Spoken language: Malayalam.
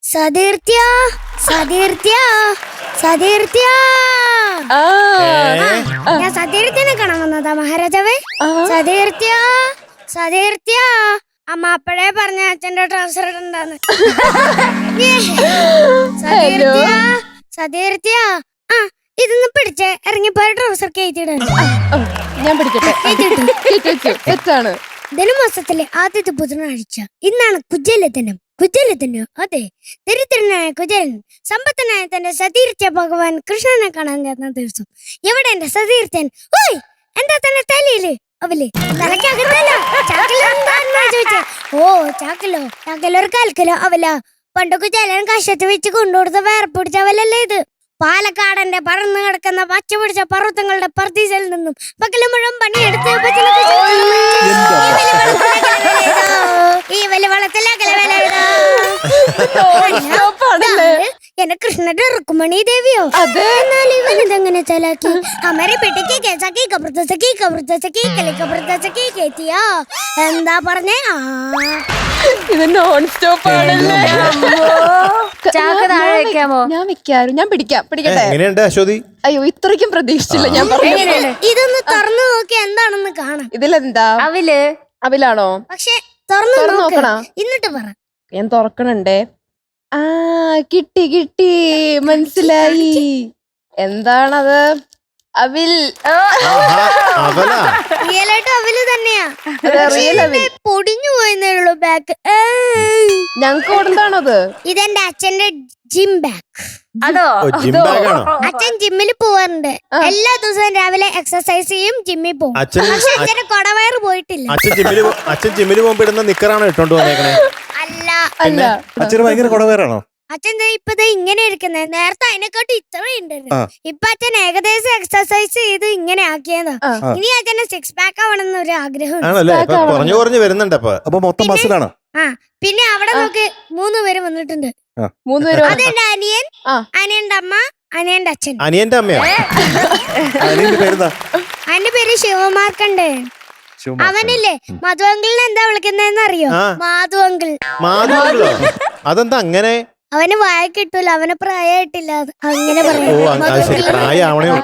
സതീർത്യ സതീർത്യ സതീർത്യ ഞാൻ സതീർത്ഥ്യനെ കാണാൻ വന്നതാ മഹാരാജാവേ. സതീർത്യ സതീർത്യ അമ്മ അപ്പഴേ പറഞ്ഞ അച്ഛന്റെ ട്രൗസർ ഇടണ്ടാന്ന്. സതീർത്യ സതീർത്യ ആ ഇതൊന്ന് പിടിച്ചേ, ഇറങ്ങിപ്പോയ ട്രൗസർ കയറ്റിയിടാണ്. ഞാൻ പിടിക്കട്ടെ. തെറ്റാണ്. ധനുമാസത്തിലെ ആദ്യത്തെ ബുധനാഴ്ച ഇന്നാണ് കുജേലദിനം. കുജേലദിനം അതെ, ദരിദ്രനായ കുജേലൻ സമ്പത്തനായ തന്റെ സതീർത്ഥ്യ ഭഗവാൻ കൃഷ്ണനെ കാണാൻ ചെന്ന ദിവസം. എവിടെ എന്റെ സതീർത്ഥ്യൻ? ഓയ് എന്താ തന്നെ തലയില് അവല് തലക്കകത്തല്ല ചോദിച്ചേ. ഓ ചാക്കിലോ? ചാക്കിലൊരു കാൽക്കിലോ അവല. പണ്ട് കുജേലൻ കഷത്ത് വെച്ച് കൊണ്ടുകൊടുത്ത വേറെ പിടിച്ചവലല്ലേ ഇത്. പാലക്കാടന്റെ പറന്നു കിടക്കുന്ന പച്ച പിടിച്ച പർവ്വതങ്ങളുടെ പർദീസയിൽ നിന്നും പകല് മുഴുവൻ പണിയെടുത്ത് ഈ വലിയ എന്നെ കൃഷ്ണന്റെ റുക്മണി ദേവിയോ? എന്നാൽ ഇവൻ ഇതെങ്ങനെ ചലാക്കി? ഹമാരെ പെട്ടിക്ക് കേസാക്കി കബർത്തസക്കി കബർത്തസക്കി കലി കബർത്തസക്കി കേറ്റിയാ. എന്താ പറഞ്ഞേ? ഇത് നോൺ സ്റ്റോപ്പ് ആണല്ലേ. ഞാൻ വെക്കാറ്. ഞാൻ പിടിക്കട്ടെ. എങ്ങനെയുണ്ട് അശ്വതി? അയ്യോ ഇത്രയ്ക്കും പ്രതീക്ഷിച്ചില്ല. ഞാൻ പറഞ്ഞു ഇതൊന്ന് തുറന്നു നോക്കി എന്താണെന്ന് കാണാം. ഇതിലെന്താ? അവിലാണോ? പക്ഷെ തുറന്നു നോക്കണ എന്നിട്ട് പറ. ഞാൻ തുറക്കണുണ്ടേ. ആ കിട്ടി മനസ്സിലായി. എന്താണത്? അവിൽ. റിയലായിട്ട് അവല് തന്നെയാ. റിയൽ അവിൽ. പൊടിഞ്ഞു പോയെന്നേ ഉള്ളൂ ബാക്ക്. ഞങ്ങക്ക് കൊടുത്താണത്. ഇതെന്റെ അച്ഛന്റെ ജിം ബാഗ്. അച്ഛൻ ജിമ്മിൽ പോവാറുണ്ട്. എല്ലാ ദിവസവും രാവിലെ എക്സർസൈസ് ചെയ്യും, ജിമ്മിൽ പോകും. പക്ഷെ അച്ഛന് കൊടവയറ് പോയിട്ടില്ല. അച്ഛൻ ജിമ്മിൽ പോകുമ്പോ ഇടുന്ന നിക്കറാണ് ഇട്ടോണ്ട് വന്നേക്കണേ? അല്ല, അച്ഛന് ഭയങ്കര കൊടവേറാണോ? അച്ഛൻ ഇപ്പത് ഇങ്ങനെ ഇരിക്കുന്നത്. നേരത്തെ അതിനെക്കാട്ടും ഇത്ര ഉണ്ടായിരുന്നു. ഇപ്പൊ അച്ഛൻ ഏകദേശം എക്സർസൈസ് ചെയ്ത് ഇങ്ങനെ ആക്കിയതാ. ഇനി അച്ഛന് സിക്സ് പാക്ക് ആവണമെന്ന് ഒരു ആഗ്രഹം. കുറഞ്ഞു വരുന്നുണ്ട്. അപ്പൊ മൊത്തം മസിലാണ്. പിന്നെ അവിടെ നോക്ക് 3 പേര് വന്നിട്ടുണ്ട്. 3 പേര്. അതെന്റെ അനിയൻ, അനിയന്റെ അമ്മ, അനിയന്റെ അച്ഛൻ. അനിയന്റെ അമ്മയോ? അതിന്റെ പേര് ശിവമാർക്കണ്ടൻ. അവനില്ലേ മധുവങ്കിളിനെ എന്താ വിളിക്കുന്നതെന്ന് അറിയോ? മാധുവങ്കിൾ. അതെന്താ അങ്ങനെ? അവന് വായ കിട്ടൂല, അവന് പ്രായമായിട്ടില്ല, അങ്ങനെ പറയാം.